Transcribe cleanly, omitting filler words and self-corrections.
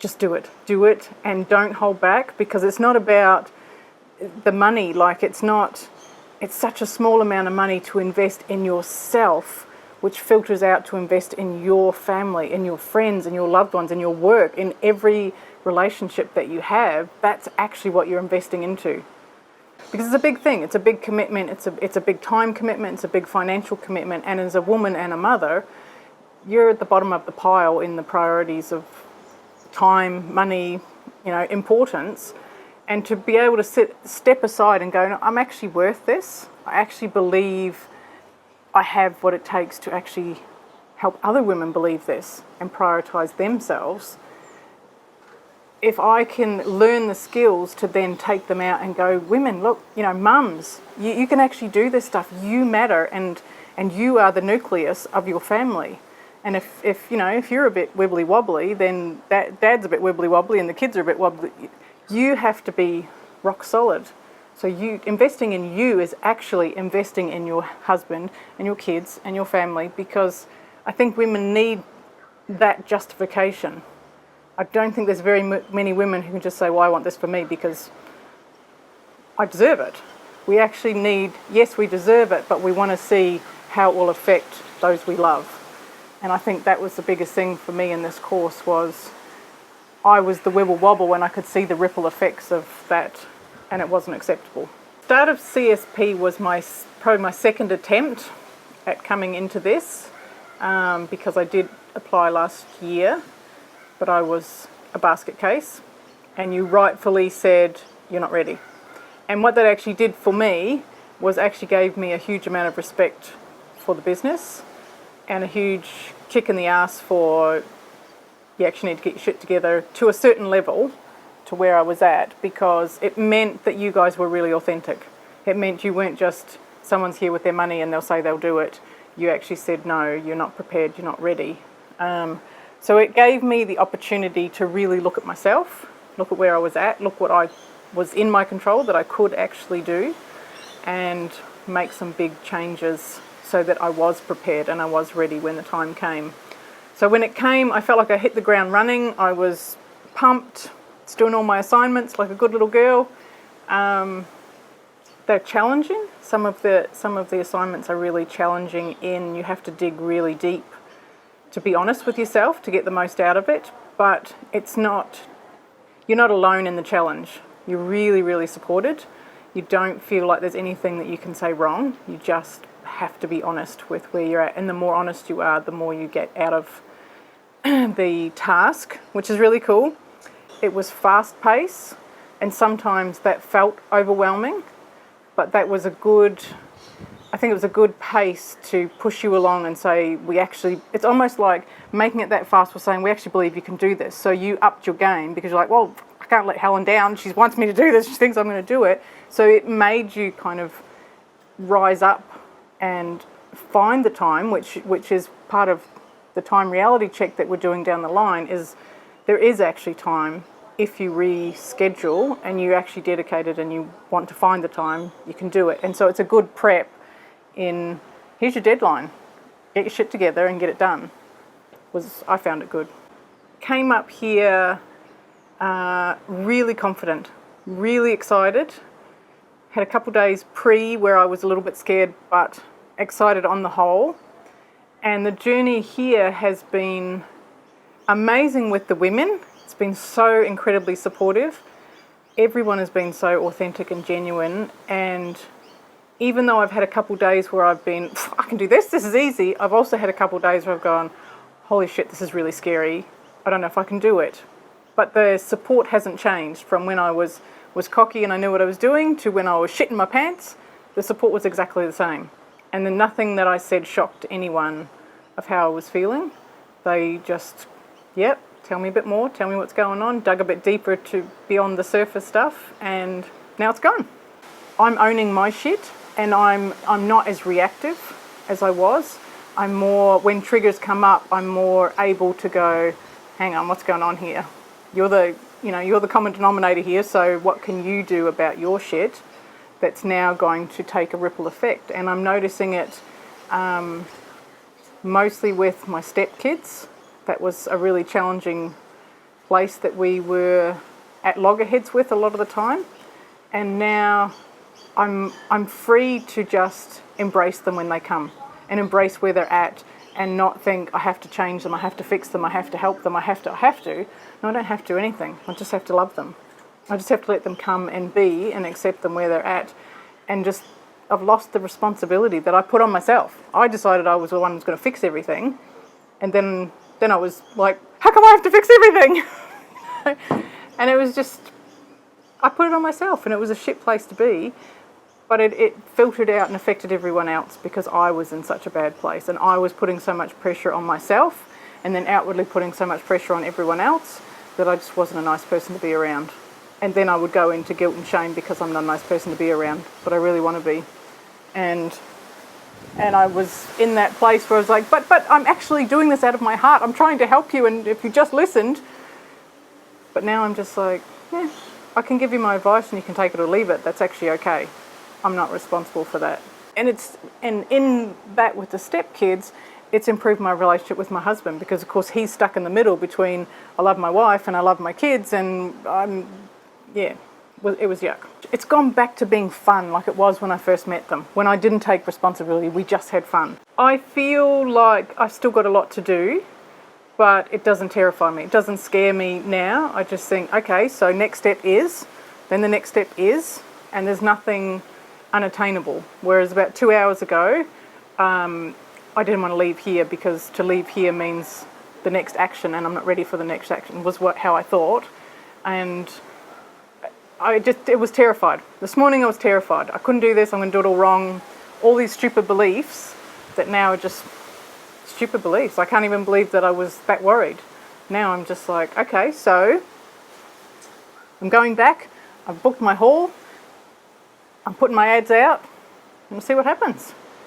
just do it and don't hold back, because it's not about the money. Like, it's such a small amount of money to invest in yourself, which filters out to invest in your family, in your friends, in your loved ones, in your work, in every relationship that you have. That's actually what you're investing into. Because it's a big thing, it's a big commitment, it's a big time commitment, it's a big financial commitment, and as a woman and a mother, you're at the bottom of the pile in the priorities of time, money, importance. And to be able to step aside and go, no, I'm actually worth this. I actually believe I have what it takes to actually help other women believe this and prioritise themselves. If I can learn the skills to then take them out and go, women, look, mums, you can actually do this stuff. You matter, and you are the nucleus of your family. And if you're a bit wibbly wobbly, then dad's a bit wibbly wobbly and the kids are a bit wobbly. You have to be rock solid. So investing in you is actually investing in your husband and your kids and your family, because I think women need that justification. I don't think there's very many women who can just say, well, I want this for me because I deserve it. We actually need, yes, we deserve it, but we want to see how it will affect those we love. And I think that was the biggest thing for me in this course, was I was the wibble wobble and I could see the ripple effects of that, and it wasn't acceptable. Start of CSP was probably my second attempt at coming into this, because I did apply last year, but I was a basket case, and you rightfully said you're not ready. And what that actually did for me was actually gave me a huge amount of respect for the business, and a huge kick in the ass for, you actually need to get your shit together to a certain level to where I was at, because it meant that you guys were really authentic. It meant you weren't just someone's here with their money and they'll say they'll do it. You actually said, no, you're not prepared, you're not ready. So it gave me the opportunity to really look at myself, look at where I was at, look what I was in my control that I could actually do, and make some big changes so that I was prepared and I was ready when the time came. So when it came, I felt like I hit the ground running. I was pumped, doing all my assignments like a good little girl. They're challenging. Some of the assignments are really challenging you have to dig really deep to be honest with yourself to get the most out of it. But you're not alone in the challenge. You're really, really supported. You don't feel like there's anything that you can say wrong. You just have to be honest with where you're at. And the more honest you are, the more you get out of the task, which is really cool. It was fast pace, and sometimes that felt overwhelming, but that was I think it was a good pace to push you along and say, it's almost like making it that fast was saying, we actually believe you can do this. So you upped your game because you're like, well, I can't let Helen down. She wants me to do this. She thinks I'm going to do it. So it made you kind of rise up and find the time, which is part of the time reality check that we're doing down the line, is there is actually time. If you reschedule and you actually dedicate it and you want to find the time, you can do it. And so it's a good prep here's your deadline, get your shit together and get it done. I found it good. Came up here really confident, really excited. Had a couple days where I was a little bit scared, but excited on the whole. And the journey here has been amazing with the women. It's been so incredibly supportive. Everyone has been so authentic and genuine. And even though I've had a couple days where I've been, I can do this is easy, I've also had a couple days where I've gone, holy shit, this is really scary. I don't know if I can do it. But the support hasn't changed from when I was cocky and I knew what I was doing to when I was shitting my pants. The support was exactly the same. And then nothing that I said shocked anyone of how I was feeling. They just, tell me a bit more, tell me what's going on, dug a bit deeper to beyond the surface stuff, and now it's gone. I'm owning my shit, and I'm not as reactive as I was. I'm more, when triggers come up, I'm more able to go, hang on, what's going on here? You're the common denominator here, so what can you do about your shit that's now going to take a ripple effect? And I'm noticing it mostly with my stepkids. That was a really challenging place that we were at loggerheads with a lot of the time, and now I'm free to just embrace them when they come and embrace where they're at and not think I have to change them, I have to fix them, I have to help them, I have to. No, I don't have to anything. I just have to love them. I just have to let them come and be and accept them where they're at, and just I've lost the responsibility that I put on myself. I decided I was the one who's going to fix everything, and then I was like, how come I have to fix everything? And it was just, I put it on myself, and it was a shit place to be, but it filtered out and affected everyone else because I was in such a bad place, and I was putting so much pressure on myself and then outwardly putting so much pressure on everyone else that I just wasn't a nice person to be around. And then I would go into guilt and shame because I'm not a nice person to be around, but I really want to be. And I was in that place where I was like, but I'm actually doing this out of my heart. I'm trying to help you, and if you just listened. But now I'm just like, yeah, I can give you my advice and you can take it or leave it. That's actually okay. I'm not responsible for that. And in that with the stepkids, it's improved my relationship with my husband because, of course, he's stuck in the middle between I love my wife and I love my kids, and it was yuck. It's gone back to being fun like it was when I first met them. When I didn't take responsibility, we just had fun. I feel like I've still got a lot to do, but it doesn't terrify me. It doesn't scare me now. I just think, okay, so next step is, then the next step is, and there's nothing unattainable. Whereas about 2 hours ago, I didn't want to leave here because to leave here means the next action, and I'm not ready for the next action, was how I thought. And it was terrified. This morning I was terrified. I couldn't do this, I'm going to do it all wrong. All these stupid beliefs that now are just stupid beliefs. I can't even believe that I was that worried. Now I'm just like, okay, so I'm going back. I've booked my hall. I'm putting my ads out and we'll see what happens.